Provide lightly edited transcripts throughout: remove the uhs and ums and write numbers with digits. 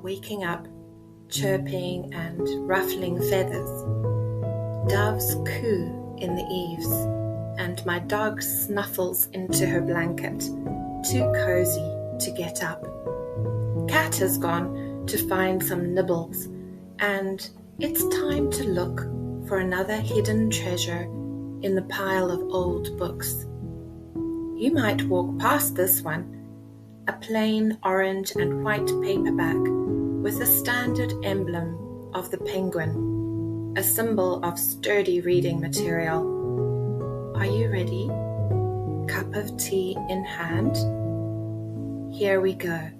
waking up, chirping and ruffling feathers. Doves coo in the eaves, and my dog snuffles into her blanket, too cozy to get up. Cat has gone to find some nibbles, and it's time to look for another hidden treasure in the pile of old books. You might walk past this one, a plain orange and white paperback with a standard emblem of the penguin, a symbol of sturdy reading material. Are you ready? Cup of tea in hand? Here we go.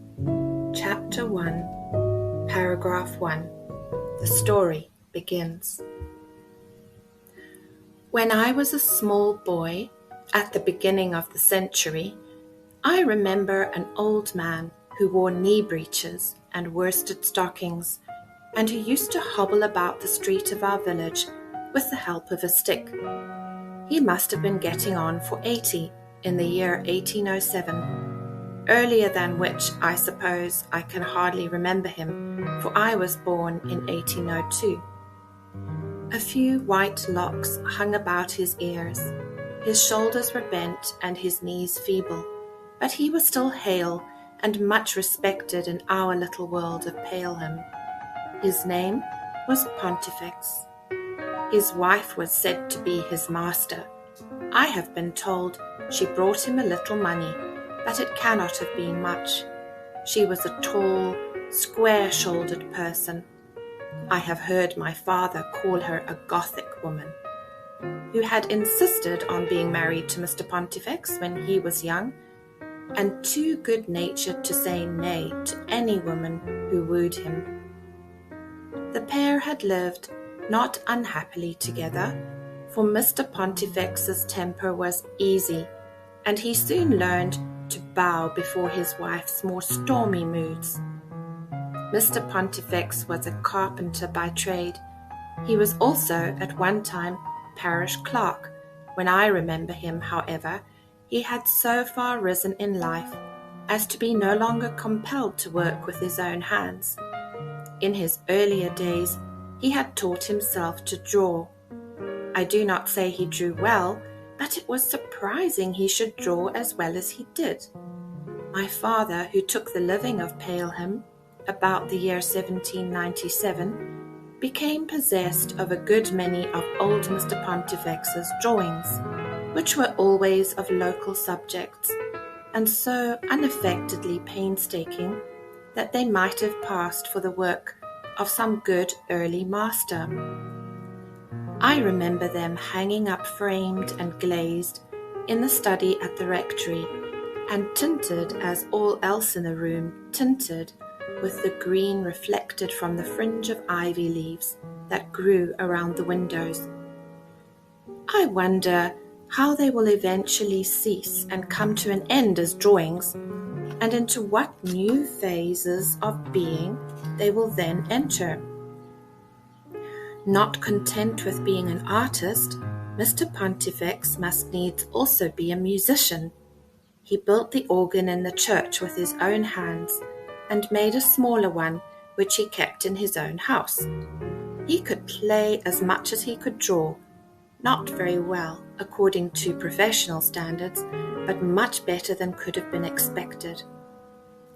Chapter 1, Paragraph 1. The story begins. When I was a small boy, at the beginning of the century, I remember an old man who wore knee breeches and worsted stockings, and who used to hobble about the street of our village with the help of a stick. He must have been getting on for 80 in the year 1807, earlier than which I suppose I can hardly remember him, for I was born in 1802. A few white locks hung about his ears. His shoulders were bent and his knees feeble, but he was still hale and much respected in our little world of Paleham. His name was Pontifex. His wife was said to be his master. I have been told she brought him a little money, but it cannot have been much. She was a tall, square-shouldered person. I have heard my father call her a Gothic woman, who had insisted on being married to Mr. Pontifex when he was young, and too good-natured to say nay to any woman who wooed him. The pair had lived not unhappily together, for Mr. Pontifex's temper was easy, and he soon learned to bow before his wife's more stormy moods. Mr. Pontifex was a carpenter by trade. He was also at one time parish clerk. When I remember him, however, he had so far risen in life as to be no longer compelled to work with his own hands. In his earlier days, he had taught himself to draw. I do not say he drew well, but it was surprising he should draw as well as he did. My father, who took the living of Paleham about the year 1797, became possessed of a good many of old Mr. Pontifex's drawings, which were always of local subjects, and so unaffectedly painstaking that they might have passed for the work of some good early master. I remember them hanging up framed and glazed in the study at the rectory, and tinted as all else in the room tinted, with the green reflected from the fringe of ivy leaves that grew around the windows. I wonder how they will eventually cease and come to an end as drawings, and into what new phases of being they will then enter. Not content with being an artist, Mr. Pontifex must needs also be a musician. He built the organ in the church with his own hands, and made a smaller one which he kept in his own house. He could play as much as he could draw, not very well according to professional standards, but much better than could have been expected.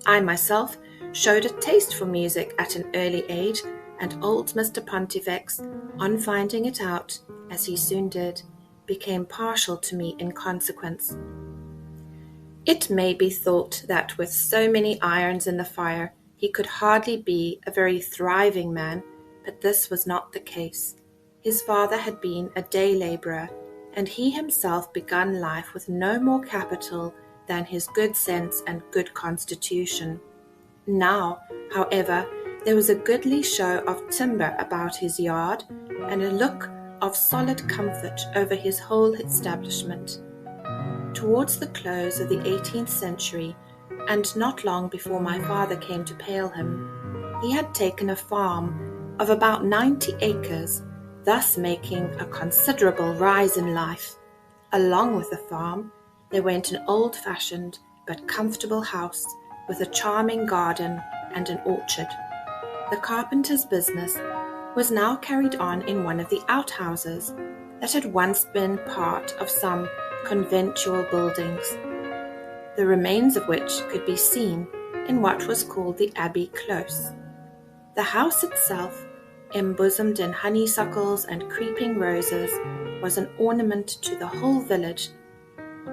I myself showed a taste for music at an early age, and old Mr. Pontifex, on finding it out, as he soon did, became partial to me in consequence. It may be thought that with so many irons in the fire, he could hardly be a very thriving man, but this was not the case. His father had been a day labourer, and he himself begun life with no more capital than his good sense and good constitution. Now, however, there was a goodly show of timber about his yard, and a look of solid comfort over his whole establishment. Towards the close of the 18th century, and not long before my father came to Paleham, he had taken a farm of about 90 acres, thus making a considerable rise in life. Along with the farm, there went an old-fashioned but comfortable house with a charming garden and an orchard. the carpenter's business was now carried on in one of the outhouses that had once been part of some conventual buildings, the remains of which could be seen in what was called the Abbey Close. The house itself, embosomed in honeysuckles and creeping roses, was an ornament to the whole village,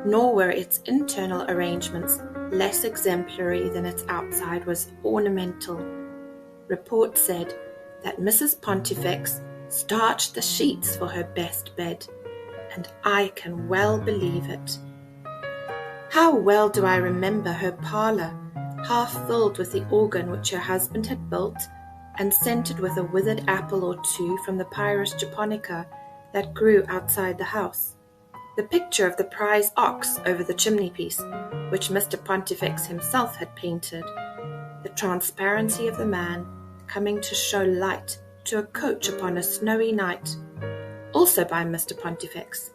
nor were its internal arrangements less exemplary than its outside was ornamental. Report said that Mrs. Pontifex starched the sheets for her best bed, and I can well believe it. How well do I remember her parlour, half filled with the organ which her husband had built, and scented with a withered apple or two from the Pyrus japonica that grew outside the house, the picture of the prize ox over the chimney-piece, which Mr. Pontifex himself had painted, the transparency of the man coming to show light to a coach upon a snowy night, also by Mr. Pontifex,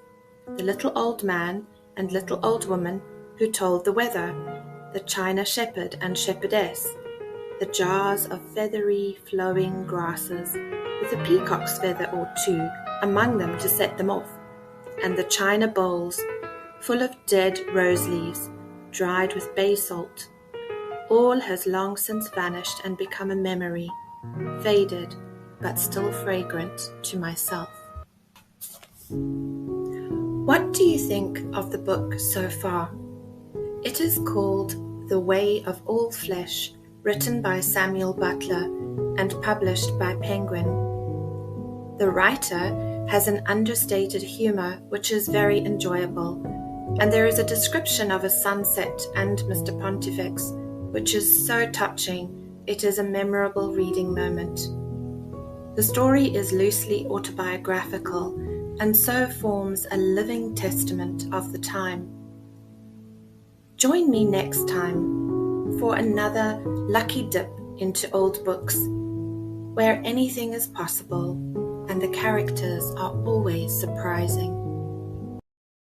the little old man and little old woman who told the weather, the china shepherd and shepherdess, the jars of feathery flowing grasses, with a peacock's feather or two among them to set them off, and the china bowls full of dead rose leaves, dried with bay salt. All has long since vanished and become a memory, faded but still fragrant to myself. What do you think of the book so far? It is called The Way of All Flesh, written by Samuel Butler and published by Penguin. The writer has an understated humor which is very enjoyable, and there is a description of a sunset and Mr. Pontifex which is so touching it is a memorable reading moment. The story is loosely autobiographical and so forms a living testament of the time. Join me next time for another lucky dip into old books, where anything is possible and the characters are always surprising.